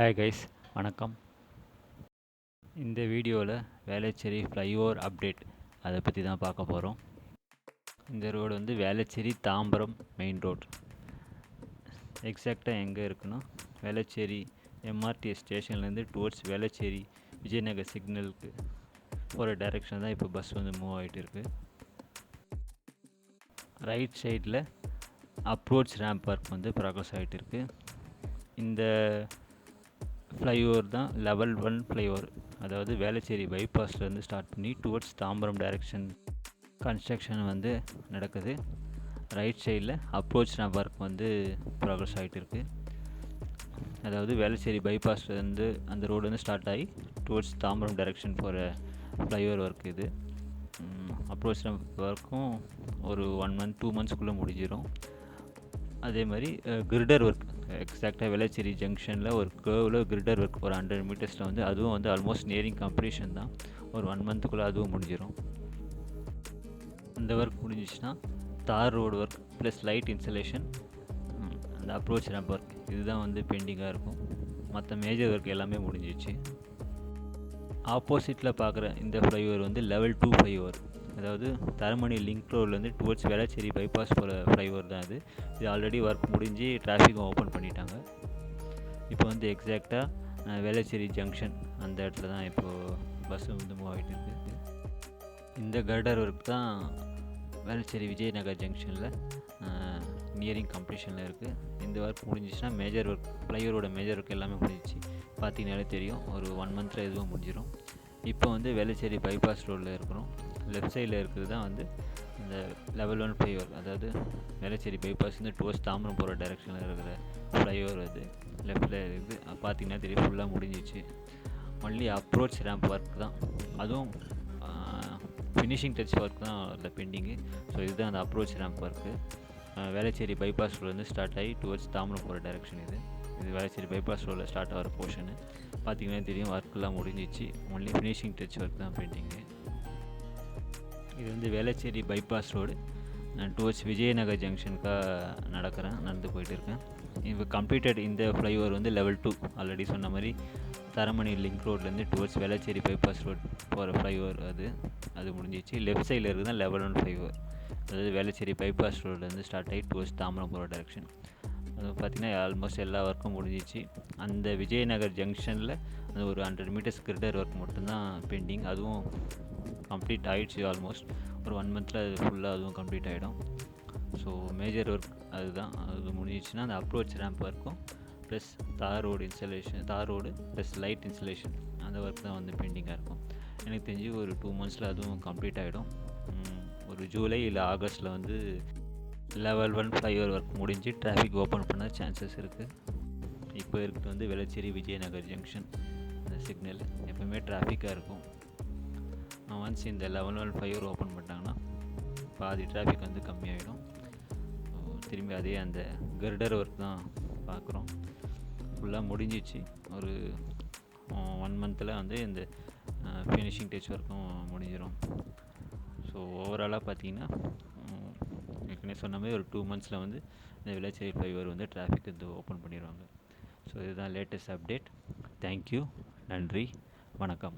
Hi guys, வணக்கம். இந்த வீடியோவில் வேளச்சேரி ஃப்ளைஓவர் அப்டேட் அதை பற்றி தான் பார்க்க போகிறோம். இந்த ரோடு வந்து வேளச்சேரி தாம்பரம் மெயின் ரோட். எக்ஸாக்டாக எங்கே இருக்குன்னா, வேளச்சேரி எம்ஆர்டிஎஸ் ஸ்டேஷன்லேருந்து டுவர்ட்ஸ் வேளச்சேரி விஜயநகர் சிக்னலுக்கு போகிற டைரெக்ஷன் தான் இப்போ பஸ் வந்து மூவ் ஆகிட்டு இருக்குது. ரைட் சைடில் அப்ரோச் ரேம்ப் ஒர்க் வந்து ப்ராக்ரஸ் ஆகிட்டு இருக்குது. இந்த ஃப்ளைஓவர் தான் லெவல் 1 ஃப்ளைஓவர், அதாவது வேளச்சேரி பைபாஸ்லேருந்து ஸ்டார்ட் பண்ணி டுவர்ட்ஸ் தாம்பரம் டைரெக்ஷன் கன்ஸ்ட்ரக்ஷன் வந்து நடக்குது. ரைட் சைடில் அப்ரோச் ரேம்ப் ஒர்க் வந்து ப்ராக்ரஸ் ஆகிட்டு இருக்குது. அதாவது வேளச்சேரி பைபாஸ்லேருந்து அந்த ரோடு வந்து ஸ்டார்ட் ஆகி டுவர்ட்ஸ் தாம்பரம் டைரெக்ஷன் போகிற ஃப்ளைஓவர் ஒர்க் இது. அப்ரோச் ரேம்ப் ஒர்க்கும் ஒரு 1 மந்த் 2 மந்த்ஸ்க்குள்ளே முடிஞ்சிடும். அதே மாதிரி கிர்டர் ஒர்க் எக்ஸாக்டாக வேளச்சேரி ஜங்ஷனில் ஒரு கேர்வில் கிர்டர் ஒர்க் ஒரு 100 மீட்டர்ஸில் வந்து அதுவும் வந்து ஆல்மோஸ்ட் நியரிங் கம்ப்ளீஷன் தான். ஒரு 1 மந்த்துக்குள்ளே அதுவும் முடிஞ்சிடும். இந்த ஒர்க் முடிஞ்சிச்சுன்னா தார் road work plus light installation, அந்த அப்ரோச் ரேம்ப் ஒர்க் இதுதான் வந்து பெண்டிங்காக இருக்கும். மற்ற மேஜர் ஒர்க் எல்லாமே முடிஞ்சிச்சு. ஆப்போசிட்டில் பார்க்குற இந்த ஃப்ளைஓவர் வந்து லெவல் 2 ஃப்ளைஓவர், அதாவது தரமணி லிங்க் ரோட்லேருந்து டுவர்ட்ஸ் வேளச்சேரி பைபாஸ் போகிற ஃப்ளைஓவர் தான் இது. இது ஆல்ரெடி ஒர்க் முடிஞ்சு டிராஃபிக்கும் ஓப்பன் பண்ணிட்டாங்க. இப்போ வந்து எக்ஸாக்டாக வேளச்சேரி ஜங்ஷன் அந்த இடத்துல தான் இப்போது பஸ்ஸு வந்து மூவ் ஆகிட்டு இருக்குது. இந்த கர்டர் ஒர்க் தான் வேளச்சேரி விஜயநகர் ஜங்ஷனில் நியரிங் கம்ப்ளீஷனில் இருக்குது. இந்த ஒர்க் முடிஞ்சிச்சுன்னா மேஜர் ஒர்க் ஃப்ளைஓவரோட மேஜர் ஒர்க் எல்லாமே முடிஞ்சிச்சு. பார்த்தீங்கன்னாலே தெரியும், ஒரு 1 மந்தில் எதுவும் முடிஞ்சிடும். இப்போ வந்து வேளச்சேரி பைபாஸ் ரோடில் இருக்கிறோம். லெஃப்ட் சைடில் இருக்கிறது தான் வந்து இந்த லெவல் 1 ஃப்ளைஓவர், அதாவது வேளச்சேரி பைபாஸ் வந்து டுவர்ட்ஸ் தாம்பரம் போகிற டைரெக்ஷனில் இருக்கிற ஃப்ளைஓவர். அது லெஃப்டில் இருக்குது. பார்த்தீங்கன்னா தெரியும், ஃபுல்லாக முடிஞ்சிச்சு. ஒன்லி அப்ரோச் ரேம்ப் ஒர்க் தான், அதுவும் ஃபினிஷிங் டச் ஒர்க் தான் அதில் பெண்டிங்கு. ஸோ இதுதான் அந்த approach ramp work. Velachery bypass ரோட்லேருந்து ஸ்டார்ட் ஆகி டுவர்ட்ஸ் தாம்பரம் போகிற டைரெக்ஷன் இது. இது வேளச்சேரி பைபாஸ் ரோடில் ஸ்டார்ட் ஆகிற போர்ஷனு. பார்த்திங்கன்னா தெரியும், ஒர்க்கெல்லாம் முடிஞ்சிச்சு. ஒன்லி ஃபினிஷிங் டச் ஒர்க் தான் பெண்டிங்கு. இது வந்து Velachery bypass road towards Vijayanagar ஜங்ஷனுக்காக நடந்து போயிட்டு இருக்கேன். இப்போ கம்ப்ளீட்டட் இந்த ஃப்ளைஓவர் வந்து லெவல் 2, ஆல்ரெடி சொன்ன மாதிரி தரமணி லிங்க் ரோட்லேருந்து டுவர்ட்ஸ் வேளச்சேரி பைபாஸ் ரோட் போகிற ஃப்ளைஓவர் அது முடிஞ்சிச்சு. லெஃப்ட் சைடில் இருக்குது தான் லெவல் 1 ஃப்ளைஓவர், அதாவது வேளச்சேரி பைபாஸ் ரோட்லேருந்து ஸ்டார்ட் ஆகி டுவர்ட்ஸ் தாம்பரம் போகிற டைரெக்ஷன். அது பார்த்திங்கன்னா ஆல்மோஸ்ட் எல்லா ஒர்க்கும் முடிஞ்சிச்சு. அந்த விஜயநகர் ஜங்ஷனில் அந்த ஒரு 100 மீட்டர்ஸ் கிரிடர் ஒர்க் மட்டும்தான் பெண்டிங். அதுவும் கம்ப்ளீட் ஆகிடுச்சு. ஆல்மோஸ்ட் ஒரு 1 மந்தில் அது ஃபுல்லாக அதுவும் கம்ப்ளீட் ஆகிடும். ஸோ மேஜர் ஒர்க் அதுதான். அது முடிஞ்சிச்சுன்னா அந்த அப்ரோச் ரேம்ப் ஒர்க்கும் ப்ளஸ் தார் ரோடு ப்ளஸ் லைட் இன்ஸ்டலேஷன் அந்த ஒர்க் தான் வந்து பெண்டிங்காக இருக்கும். எனக்கு தெரிஞ்சு ஒரு 2 மந்த்ஸில் அதுவும் கம்ப்ளீட் ஆகிடும். ஒரு ஜூலை இல்லை ஆகஸ்ட்டில் வந்து லெவல் 1 ஃப்ளைஓவர் ஒர்க் முடிஞ்சு டிராஃபிக் ஓப்பன் பண்ண சான்சஸ் இருக்குது. இப்போ இருக்கிறது வந்து வேளச்சேரி விஜயநகர் ஜங்ஷன் அந்த சிக்னல் எப்போவுமே டிராஃபிக்காக இருக்கும். ஒன்ஸ் இந்த லெவல் 1 ஃப்ளைஓவர் ஓப்பன் பண்ணிட்டாங்கன்னா பாதி டிராஃபிக் வந்து கம்மியாகிடும். திரும்பி அதே அந்த கர்டர் ஒர்க் தான் பார்க்குறோம். ஃபுல்லாக முடிஞ்சிச்சு. ஒரு 1 மந்தில் வந்து இந்த ஃபினிஷிங் டச் ஒர்க்கும் முடிஞ்சிடும். ஸோ ஓவராலாக பார்த்தீங்கன்னா ஏற்கனவே சொன்ன மாதிரி ஒரு 2 மந்த்ஸில் வந்து இந்த வேளச்சேரி ஃப்ளைஓவர் வந்து டிராஃபிக் வந்து ஓப்பன் பண்ணிடுவாங்க. ஸோ இதுதான் லேட்டஸ்ட் அப்டேட். தேங்க்யூ, நன்றி, வணக்கம்.